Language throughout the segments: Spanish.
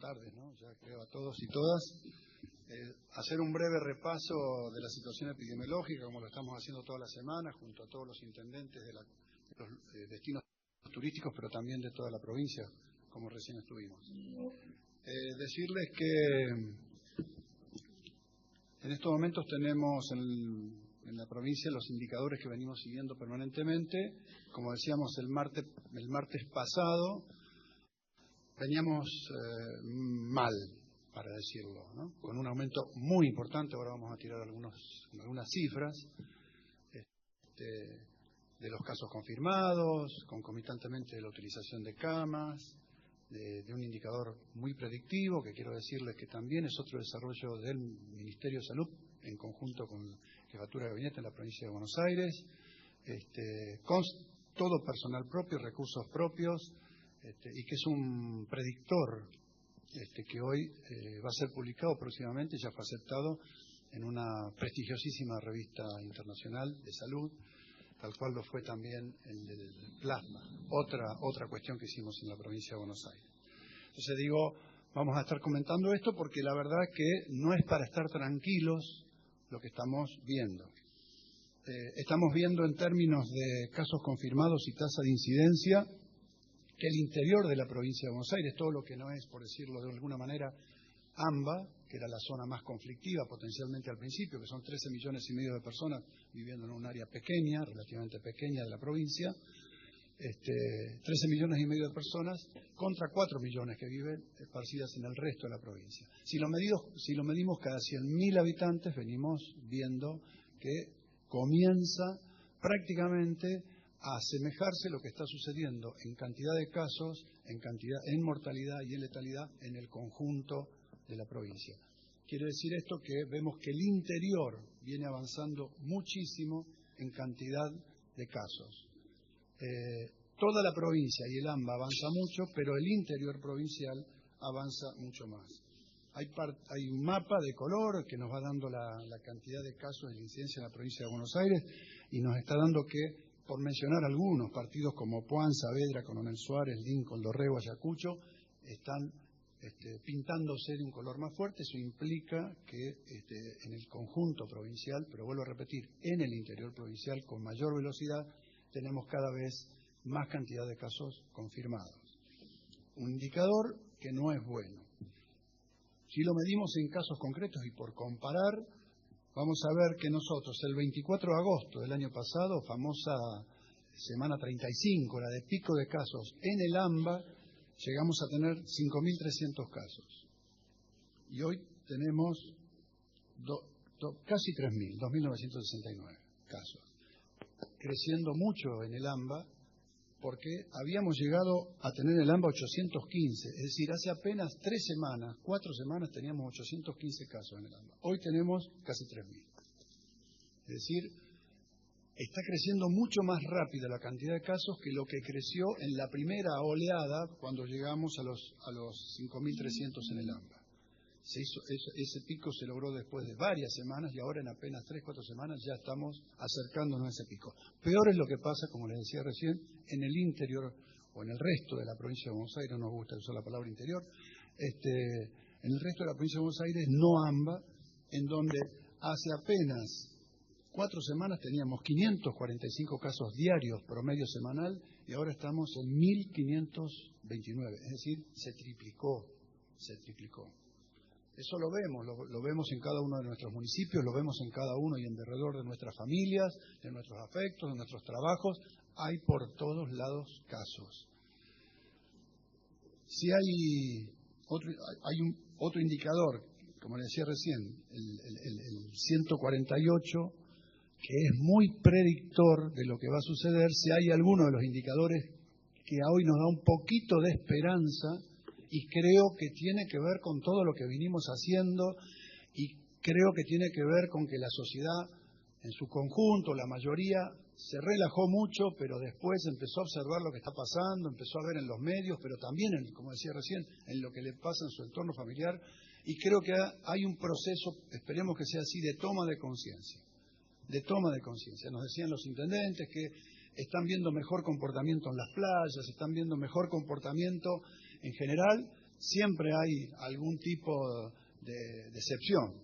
tardes, ¿no? Ya creo a todos y todas. Hacer un breve repaso de la situación epidemiológica, como lo estamos haciendo toda la semana, junto a todos los intendentes de los destinos turísticos, pero también de toda la provincia, como recién estuvimos. Decirles que en estos momentos tenemos en la provincia los indicadores que venimos siguiendo permanentemente. Como decíamos el martes pasado, veníamos mal, para decirlo, ¿no? Con un aumento muy importante. Ahora vamos a tirar algunas cifras de los casos confirmados, concomitantemente de la utilización de camas, de un indicador muy predictivo, que quiero decirles que también es otro desarrollo del Ministerio de Salud, en conjunto con la Jefatura de Gabinete en la provincia de Buenos Aires, con todo personal propio, recursos propios, y que es un predictor que hoy va a ser publicado próximamente, ya fue aceptado en una prestigiosísima revista internacional de salud, tal cual lo fue también el del plasma, otra cuestión que hicimos en la provincia de Buenos Aires. Entonces digo, vamos a estar comentando esto porque la verdad que no es para estar tranquilos lo que estamos viendo. Estamos viendo en términos de casos confirmados y tasa de incidencia que el interior de la provincia de Buenos Aires, todo lo que no es, por decirlo de alguna manera, AMBA, que era la zona más conflictiva potencialmente al principio, que son 13,5 millones de personas viviendo en un área pequeña, relativamente pequeña de la provincia, 13,5 millones de personas contra 4 millones que viven esparcidas en el resto de la provincia. Si lo medimos cada 100.000 habitantes, venimos viendo que comienza prácticamente a asemejarse lo que está sucediendo en cantidad de casos, en mortalidad y en letalidad en el conjunto de la provincia. Quiere decir esto que vemos que el interior viene avanzando muchísimo en cantidad de casos. Toda la provincia y el AMBA avanza mucho, pero el interior provincial avanza mucho más. Hay un mapa de color que nos va dando la cantidad de casos de la incidencia en la provincia de Buenos Aires y nos está dando que, por mencionar algunos, partidos como Puan, Saavedra, Coronel Suárez, Lincoln, Dorrego, Ayacucho, están pintándose de un color más fuerte. Eso implica que en el conjunto provincial, pero vuelvo a repetir, en el interior provincial con mayor velocidad, tenemos cada vez más cantidad de casos confirmados. Un indicador que no es bueno. Si lo medimos en casos concretos y por comparar, vamos a ver que nosotros el 24 de agosto del año pasado, famosa semana 35, la de pico de casos en el AMBA, llegamos a tener 5.300 casos. Y hoy tenemos casi 3.000, 2.969 casos. Creciendo mucho en el AMBA, porque habíamos llegado a tener en el AMBA 815, es decir, hace apenas 4 semanas teníamos 815 casos en el AMBA. Hoy tenemos casi 3.000. Es decir, está creciendo mucho más rápido la cantidad de casos que lo que creció en la primera oleada cuando llegamos a los 5.300 en el AMBA. Ese pico se logró después de varias semanas y ahora en apenas 3-4 semanas ya estamos acercándonos a ese pico. Peor es lo que pasa, como les decía recién, en el interior o en el resto de la provincia de Buenos Aires, no nos gusta usar la palabra interior, en el resto de la provincia de Buenos Aires no AMBA, en donde hace apenas 4 semanas teníamos 545 casos diarios promedio semanal y ahora estamos en 1.529, es decir, se triplicó. Eso lo vemos en cada uno de nuestros municipios, lo vemos en cada uno y en derredor de nuestras familias, de nuestros afectos, de nuestros trabajos. Hay por todos lados casos. Si hay otro indicador, como les decía recién, el 148, que es muy predictor de lo que va a suceder. Si hay alguno de los indicadores que hoy nos da un poquito de esperanza, y creo que tiene que ver con todo lo que vinimos haciendo y creo que tiene que ver con que la sociedad en su conjunto, la mayoría, se relajó mucho, pero después empezó a observar lo que está pasando, empezó a ver en los medios, pero también, como decía recién, en lo que le pasa en su entorno familiar. Y creo que hay un proceso, esperemos que sea así, de toma de conciencia. Nos decían los intendentes que están viendo mejor comportamiento en las playas, están viendo mejor comportamiento en general, siempre hay algún tipo de excepción,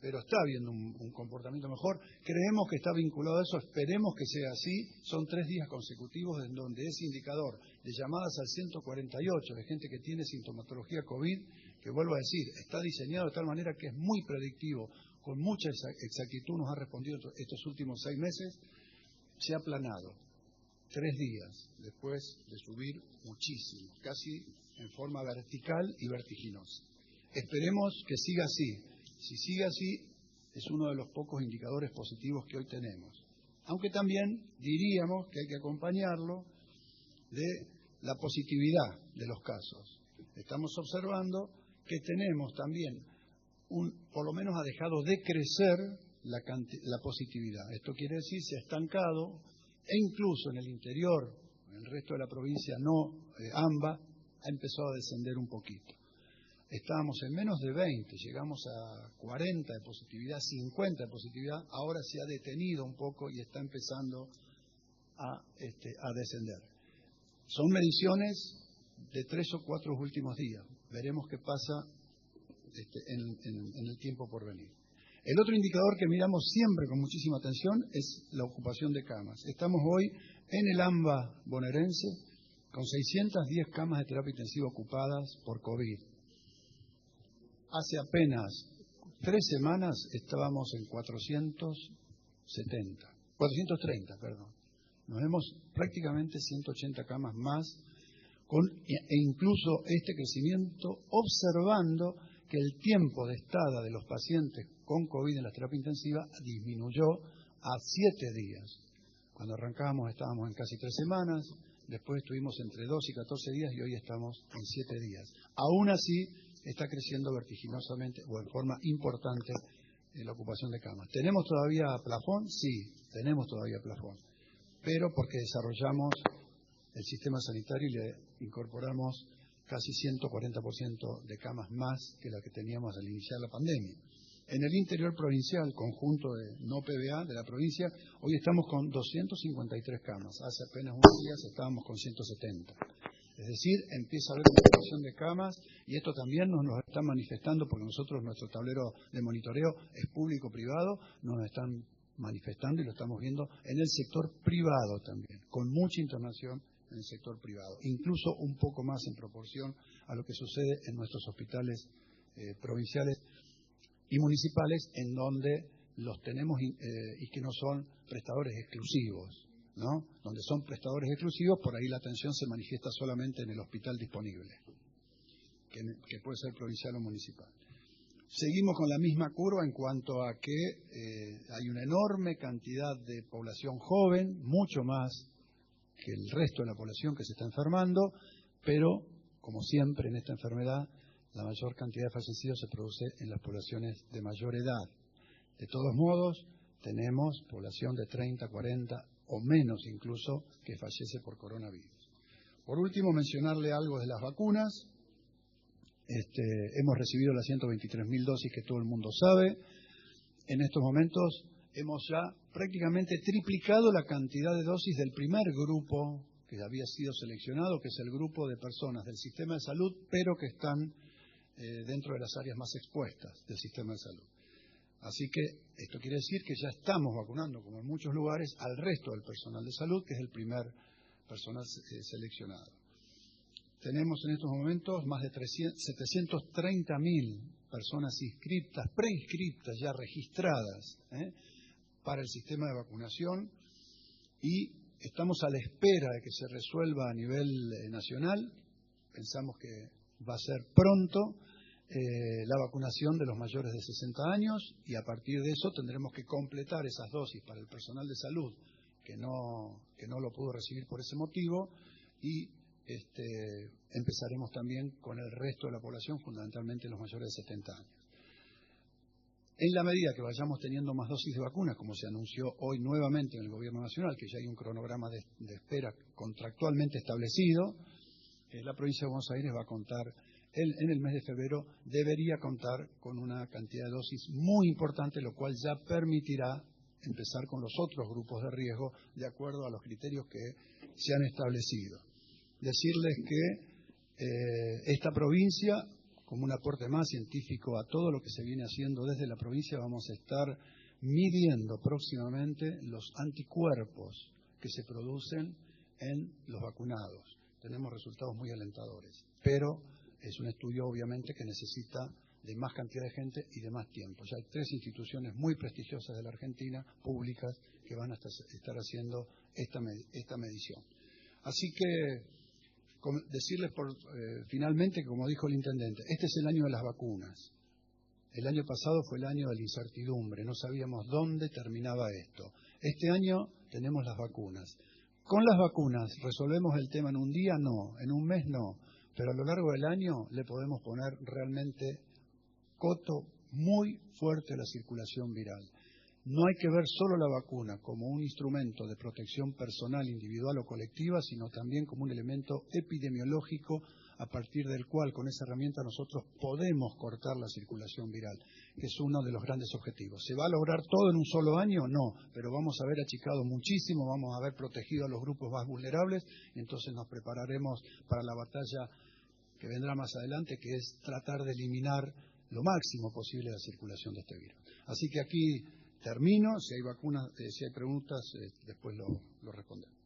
pero está habiendo un comportamiento mejor. Creemos que está vinculado a eso, esperemos que sea así. Son 3 días consecutivos en donde ese indicador de llamadas al 148 de gente que tiene sintomatología COVID, que vuelvo a decir, está diseñado de tal manera que es muy predictivo, con mucha exactitud nos ha respondido estos últimos 6 meses, se ha aplanado. 3 días después de subir muchísimo, casi en forma vertical y vertiginosa. Esperemos que siga así. Si sigue así, es uno de los pocos indicadores positivos que hoy tenemos. Aunque también diríamos que hay que acompañarlo de la positividad de los casos. Estamos observando que tenemos también, por lo menos ha dejado de crecer la positividad. Esto quiere decir se ha estancado e incluso en el interior, en el resto de la provincia no AMBA, ha empezado a descender un poquito. Estábamos en menos de 20, llegamos a 40 de positividad, 50 de positividad, ahora se ha detenido un poco y está empezando a descender. Son mediciones de 3 o 4 últimos días. Veremos qué pasa en el tiempo por venir. El otro indicador que miramos siempre con muchísima atención es la ocupación de camas. Estamos hoy en el AMBA bonaerense con 610 camas de terapia intensiva ocupadas por COVID. Hace apenas 3 semanas estábamos en 430, perdón. Nos vemos prácticamente 180 camas más, e incluso este crecimiento observando que el tiempo de estada de los pacientes con COVID en la terapia intensiva disminuyó a 7 días. Cuando arrancábamos estábamos en casi 3 semanas, después estuvimos entre 2 y 14 días y hoy estamos en 7 días. Aún así, está creciendo vertiginosamente o en forma importante en la ocupación de camas. ¿Tenemos todavía plafón? Sí, tenemos todavía plafón, pero porque desarrollamos el sistema sanitario y le incorporamos casi 140% de camas más que la que teníamos al iniciar la pandemia. En el interior provincial, conjunto de no PBA de la provincia, hoy estamos con 253 camas. Hace apenas unos días estábamos con 170. Es decir, empieza a haber una ocupación de camas y esto también nos lo está manifestando porque nosotros, nuestro tablero de monitoreo es público-privado, nos están manifestando y lo estamos viendo en el sector privado también, con mucha internación en el sector privado, incluso un poco más en proporción a lo que sucede en nuestros hospitales provinciales y municipales, en donde los tenemos y que no son prestadores exclusivos, ¿no? Donde son prestadores exclusivos, por ahí la atención se manifiesta solamente en el hospital disponible, que puede ser provincial o municipal. Seguimos con la misma curva en cuanto a que hay una enorme cantidad de población joven, mucho más que el resto de la población que se está enfermando, pero, como siempre en esta enfermedad, la mayor cantidad de fallecidos se produce en las poblaciones de mayor edad. De todos modos, tenemos población de 30, 40 o menos incluso que fallece por coronavirus. Por último, mencionarle algo de las vacunas. Hemos recibido las 123.000 dosis que todo el mundo sabe. En estos momentos hemos ya prácticamente triplicado la cantidad de dosis del primer grupo que había sido seleccionado, que es el grupo de personas del sistema de salud, pero que están dentro de las áreas más expuestas del sistema de salud. Así que esto quiere decir que ya estamos vacunando, como en muchos lugares, al resto del personal de salud, que es el primer personal seleccionado. Tenemos en estos momentos más de 730.000 personas inscritas, preinscritas, ya registradas para el sistema de vacunación y estamos a la espera de que se resuelva a nivel nacional. Pensamos que va a ser pronto la vacunación de los mayores de 60 años y a partir de eso tendremos que completar esas dosis para el personal de salud que no lo pudo recibir por ese motivo y empezaremos también con el resto de la población, fundamentalmente los mayores de 70 años. En la medida que vayamos teniendo más dosis de vacunas, como se anunció hoy nuevamente en el Gobierno Nacional, que ya hay un cronograma de espera contractualmente establecido, la provincia de Buenos Aires va a contar, en el mes de febrero, debería contar con una cantidad de dosis muy importante, lo cual ya permitirá empezar con los otros grupos de riesgo de acuerdo a los criterios que se han establecido. Decirles que esta provincia, como un aporte más científico a todo lo que se viene haciendo desde la provincia, vamos a estar midiendo próximamente los anticuerpos que se producen en los vacunados. Tenemos resultados muy alentadores, pero es un estudio obviamente que necesita de más cantidad de gente y de más tiempo. Ya hay 3 instituciones muy prestigiosas de la Argentina, públicas, que van a estar haciendo esta medición. Así que decirles finalmente, como dijo el intendente, este es el año de las vacunas. El año pasado fue el año de la incertidumbre, no sabíamos dónde terminaba esto. Este año tenemos las vacunas. ¿Con las vacunas resolvemos el tema en un día? No, en un mes no, pero a lo largo del año le podemos poner realmente coto muy fuerte a la circulación viral. No hay que ver solo la vacuna como un instrumento de protección personal, individual o colectiva, sino también como un elemento epidemiológico a partir del cual, con esa herramienta, nosotros podemos cortar la circulación viral, que es uno de los grandes objetivos. ¿Se va a lograr todo en un solo año? No, pero vamos a haber achicado muchísimo, vamos a haber protegido a los grupos más vulnerables, y entonces nos prepararemos para la batalla que vendrá más adelante, que es tratar de eliminar lo máximo posible la circulación de este virus. Así que aquí termino. Si hay vacunas, si hay preguntas, después lo respondemos.